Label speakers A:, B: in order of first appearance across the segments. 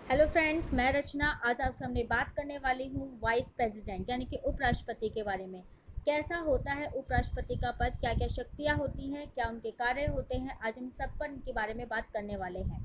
A: Hello friends, मैं रचना आज आप सामने बात करने वाली हूँ वाइस प्रेसिडेंट यानी कि उपराष्ट्रपति के बारे में। कैसा होता है उपराष्ट्रपति का पद, क्या क्या शक्तियाँ होती हैं, क्या उनके कार्य होते हैं, आज हम सब पर इनके बारे में बात करने वाले हैं।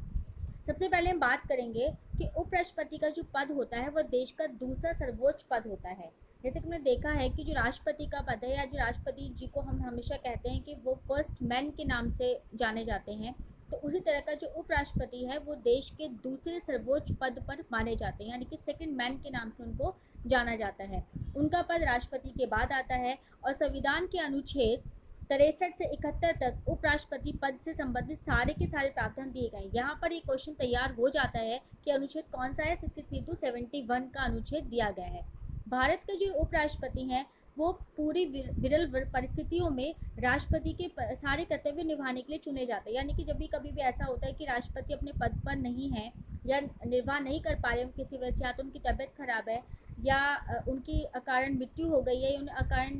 A: सबसे पहले हम बात करेंगे कि उपराष्ट्रपति का जो पद होता है वह देश का दूसरा सर्वोच्च पद होता है। जैसे कि हमने देखा है कि जो राष्ट्रपति का पद है या जो राष्ट्रपति जी को हम हमेशा कहते हैं कि वो फर्स्ट मैन के नाम से जाने जाते हैं, तो उसी तरह का जो उपराष्ट्रपति है वो देश के दूसरे सर्वोच्च पद पर माने जाते हैं, यानी कि सेकंड मैन के नाम से उनको जाना जाता है। उनका पद राष्ट्रपति के बाद आता है और संविधान के अनुच्छेद 63 से 71 तक उपराष्ट्रपति पद से संबंधित सारे के सारे प्रावधान दिए गए। यहाँ पर ये क्वेश्चन तैयार हो जाता है कि अनुच्छेद कौन सा है। 63 टू 71 का अनुच्छेद दिया गया है। भारत के जो उपराष्ट्रपति हैं वो पूरी विरल परिस्थितियों में राष्ट्रपति के सारे कर्तव्य निभाने के लिए चुने जाते हैं। यानी कि जब भी कभी भी ऐसा होता है कि राष्ट्रपति अपने पद पर नहीं है या निर्वाह नहीं कर पा रहे किसी वजह से, या तो उनकी तबीयत खराब है या उनकी अकारण मृत्यु हो गई है या उन्हें अकारण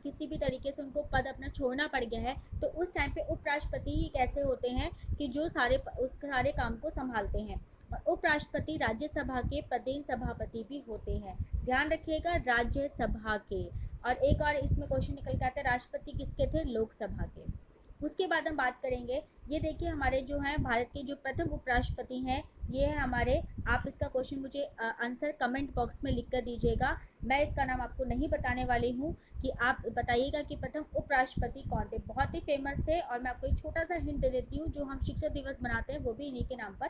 A: किसी भी तरीके से उनको पद अपना छोड़ना पड़ गया है, तो उस टाइम पे उपराष्ट्रपति ही कैसे होते हैं कि जो उस सारे काम को संभालते हैं। और उपराष्ट्रपति राज्यसभा के प्रदेश सभापति भी होते हैं। ध्यान रखिएगा, राज्यसभा के। और एक और इसमें क्वेश्चन निकल के आता है, राष्ट्रपति किसके थे? लोकसभा के। उसके बाद हम बात करेंगे, ये देखिए हमारे जो हैं भारत के जो प्रथम उपराष्ट्रपति हैं ये है हमारे। आप इसका क्वेश्चन मुझे आंसर कमेंट बॉक्स में लिख कर दीजिएगा। मैं इसका नाम आपको नहीं बताने वाली हूँ कि आप बताइएगा कि प्रथम उपराष्ट्रपति कौन थे। बहुत ही फेमस थे और मैं आपको एक छोटा सा हिंट दे देती हूँ, जो हम शिक्षक दिवस मनाते हैं वो भी इन्हीं के नाम पर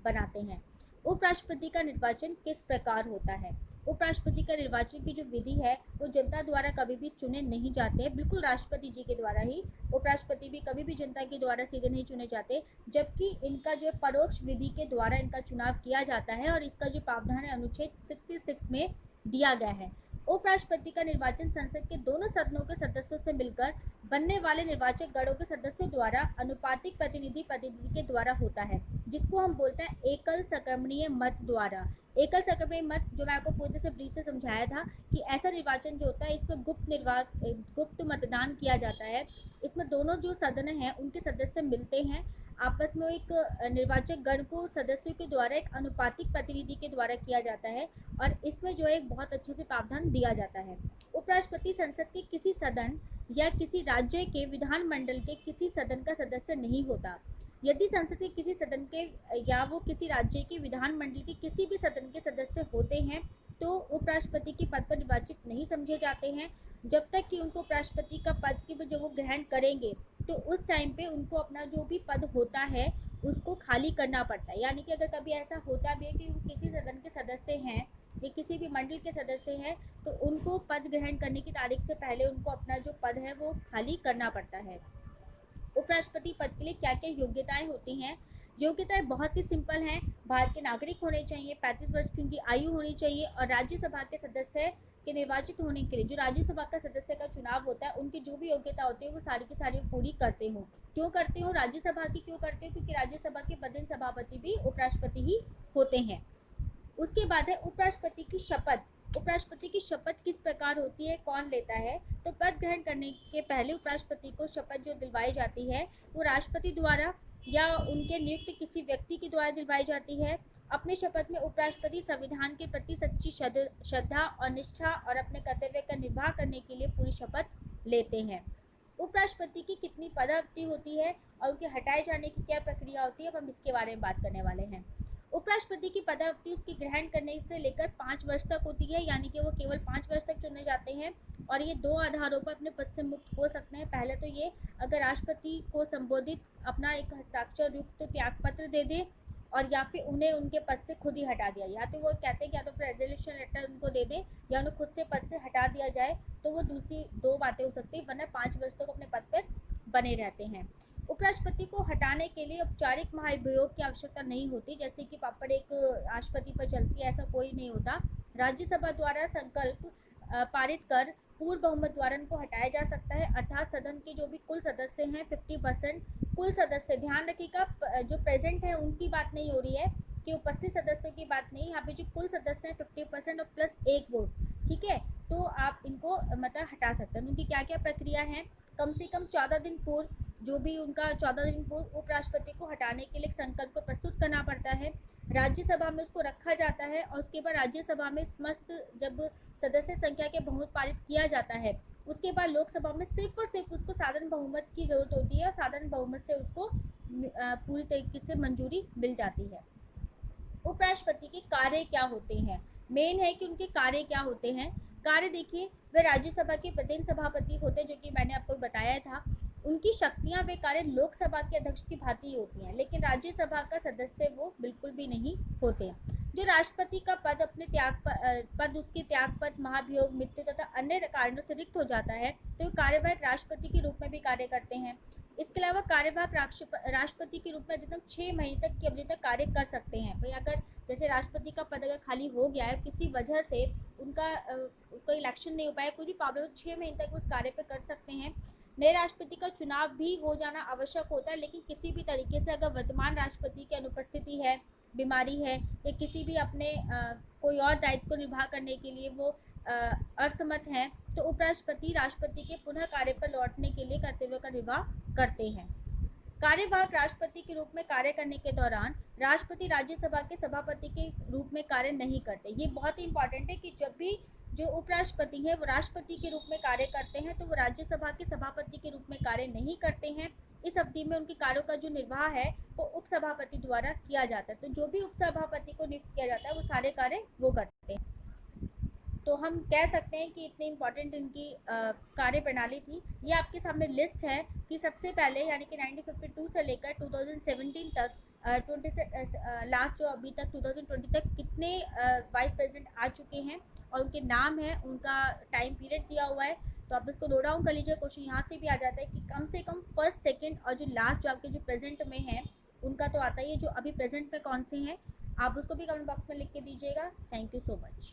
A: बनाते हैं। उपराष्ट्रपति का निर्वाचन किस प्रकार होता है? उपराष्ट्रपति का निर्वाचन की जो विधि है वो जनता द्वारा कभी भी चुने नहीं जाते हैं, बिल्कुल राष्ट्रपति जी के द्वारा ही। उपराष्ट्रपति भी कभी भी जनता के द्वारा सीधे नहीं चुने जाते, जबकि इनका जो है परोक्ष विधि के द्वारा इनका चुनाव किया जाता है और इसका जो प्रावधान है अनुच्छेद 66 में दिया गया है। उपराष्ट्रपति का निर्वाचन संसद के दोनों सदनों के सदस्यों से मिलकर बनने वाले निर्वाचक गणों के सदस्यों द्वारा अनुपातिक प्रतिनिधि के द्वारा होता है, जिसको हम बोलते हैं एकल संक्रमणीय मत द्वारा। एकल संक्रमणीय मत, जो मैं आपको पूरी से ब्रीफ से समझाया था कि ऐसा निर्वाचन जो होता है इसमें गुप्त मतदान किया जाता है। इसमें दोनों जो सदन हैं उनके सदस्य मिलते हैं आपस में, एक निर्वाचक गण को सदस्यों के द्वारा एक अनुपातिक प्रतिनिधि के द्वारा किया जाता है और इसमें जो है एक बहुत अच्छे से प्रावधान दिया जाता है। उपराष्ट्रपति संसद के किसी सदन या किसी राज्य के विधानमंडल के किसी सदन का सदस्य नहीं होता। यदि संसद के किसी सदन के या वो किसी राज्य के विधानमंडल के किसी भी सदन के सदस्य होते हैं तो उपराष्ट्रपति के पद पर निर्वाचित नहीं समझे जाते हैं, जब तक कि उनको उपराष्ट्रपति का पद की जो वो ग्रहण करेंगे तो उस टाइम पे उनको अपना जो भी पद होता है उसको खाली करना पड़ता है। यानी कि अगर कभी ऐसा होता भी है कि वो किसी सदन के सदस्य हैं या किसी भी मंडल के सदस्य हैं तो उनको पद ग्रहण करने की तारीख से पहले उनको अपना जो पद है वो खाली करना पड़ता है। उपराष्ट्रपति पद के लिए क्या क्या योग्यताएं होती हैं? योग्यताएं बहुत ही सिंपल हैं। भारत के नागरिक होने चाहिए, 35 वर्ष की उनकी आयु होनी चाहिए और राज्यसभा के सदस्य के निर्वाचित होने के लिए जो राज्यसभा का सदस्य का चुनाव होता है उनकी जो भी योग्यता होती है वो सारी की सारी पूरी करते हो। क्यों करते हो? राज्यसभा की क्यों करते हो? क्योंकि राज्यसभा के प्रदेश सभापति भी उपराष्ट्रपति ही होते हैं। उसके बाद है उपराष्ट्रपति की शपथ। उपराष्ट्रपति की शपथ किस प्रकार होती है, कौन लेता है? तो पद ग्रहण करने के पहले उपराष्ट्रपति को शपथ जो दिलवाई जाती है वो राष्ट्रपति द्वारा या उनके नियुक्त किसी व्यक्ति के द्वारा दिलवाई जाती है। अपने शपथ में उपराष्ट्रपति संविधान के प्रति सच्ची श्रद्धा और निष्ठा और अपने कर्तव्य का निर्वाह करने के लिए पूरी शपथ लेते हैं। उपराष्ट्रपति की कितनी पदावधि होती है और उनके हटाए जाने की क्या प्रक्रिया होती है, अब हम इसके बारे में बात करने वाले हैं। उपराष्ट्रपति की पदावधि उसकी ग्रहण करने से लेकर 5 वर्ष तक होती है, यानी कि वो केवल 5 वर्ष तक चुने जाते हैं और ये 2 आधारों पर अपने पद से मुक्त हो सकते हैं। पहले तो ये अगर राष्ट्रपति को संबोधित अपना एक हस्ताक्षर युक्त त्यागपत्र दे दे और या फिर उन्हें उनके पद से खुद ही हटा दिया, या तो वो कहते हैं कि या तो रेजोल्यूशन लेटर उनको दे दे या उन्हें खुद से पद से हटा दिया जाए, तो वो दूसरी 2 बातें हो सकती है, वरना 5 वर्ष तक अपने पद पर बने रहते हैं। उपराष्ट्रपति को हटाने के लिए औपचारिक महाभियोग की आवश्यकता नहीं होती, जैसे कि पापड़ एक राष्ट्रपति पर चलती है, ऐसा कोई नहीं होता। राज्यसभा द्वारा संकल्प पारित कर पूर्ण बहुमत द्वारा इनको हटाया जा सकता है, अर्थात सदन के जो भी कुल सदस्य हैं 50% कुल सदस्य, ध्यान रखिएगा जो प्रेजेंट है उनकी बात नहीं हो रही है कि उपस्थित सदस्यों की बात नहीं, यहाँ पे जो कुल सदस्य हैं 50% और प्लस 1 वोट, ठीक है, तो आप इनको मतलब हटा सकते हैं। उनकी क्या क्या प्रक्रिया है? कम से कम 14 दिन पूर्व, जो भी उनका 14 दिन पूर्व उपराष्ट्रपति को हटाने के लिए एक संकल्प को प्रस्तुत करना पड़ता है। राज्यसभा में उसको रखा जाता है और उसके बाद राज्यसभा में समस्त जब सदस्य संख्या के बहुमत पारित किया जाता है, उसके बाद लोकसभा में सिर्फ और सिर्फ उसको साधारण बहुमत की जरूरत होती है और साधारण बहुमत से उसको पूरी तरीके से मंजूरी मिल जाती है। उपराष्ट्रपति के कार्य क्या होते हैं? मेन है कि उनके कार्य क्या होते हैं। कार्य देखिए, वे राज्यसभा के प्रधान सभापति होते हैं, जो कि मैंने आपको बताया था। उनकी शक्तियां वे कार्य लोकसभा के अध्यक्ष की भांति होती हैं, लेकिन राज्यसभा का सदस्य वो बिल्कुल भी नहीं होते हैं। जो राष्ट्रपति का पद अपने पद उसके त्याग पद, महाभियोग, मृत्यु तथा अन्य कारणों से रिक्त हो जाता है, तो कार्यवाहक राष्ट्रपति के रूप में भी कार्य करते हैं। इसके अलावा कार्यवाहक राष्ट्रपति के रूप में अधिकतम 6 महीने तक की अवधि तक कार्य कर सकते हैं। भाई अगर जैसे राष्ट्रपति का पद अगर खाली हो गया है, किसी वजह से उनका कोई इलेक्शन नहीं हो पाया, कोई भी प्रॉब्लम, 6 महीने तक उस कार्य पर कर सकते हैं। नए राष्ट्रपति का चुनाव भी हो जाना आवश्यक होता है, लेकिन किसी भी तरीके से अगर वर्तमान राष्ट्रपति की अनुपस्थिति है, बीमारी है या किसी भी अपने कोई और दायित्व को निर्वाह करने के लिए वो असमर्थ हैं, तो उपराष्ट्रपति राष्ट्रपति के पुनः कार्य पर लौटने के लिए कर्तव्यों का निर्वाह करते हैं। कार्यवाहक राष्ट्रपति के रूप में कार्य करने के दौरान राष्ट्रपति राज्यसभा के सभापति के रूप में कार्य नहीं करते। ये बहुत ही इंपॉर्टेंट है कि जब भी जो उपराष्ट्रपति हैं वो राष्ट्रपति के रूप में कार्य करते हैं, तो वो राज्यसभा के सभापति के रूप में कार्य नहीं करते हैं। इस अवधि में उनके कार्यों का जो निर्वाह है वो उपसभापति द्वारा किया जाता है। तो जो भी उपसभापति को नियुक्त किया जाता है वो सारे कार्य वो करते हैं। तो हम कह सकते हैं कि इतनी इम्पोर्टेंट इनकी कार्य प्रणाली थी। ये आपके सामने लिस्ट है कि सबसे पहले यानी कि 1952 से लेकर 2017 तक लास्ट जो अभी तक 2020 तक कितने वाइस प्रेसिडेंट आ चुके हैं और उनके नाम है, उनका टाइम पीरियड दिया हुआ है। तो आप इसको नोट डाउन कर लीजिए। क्वेश्चन यहाँ से भी आ जाता है कि कम से कम फर्स्ट, सेकंड और जो लास्ट जो आपके जो प्रेजेंट में है उनका तो आता ही है। जो अभी प्रेजेंट में कौन से हैं आप उसको भी कमेंट बॉक्स में लिख के दीजिएगा। Thank you so much.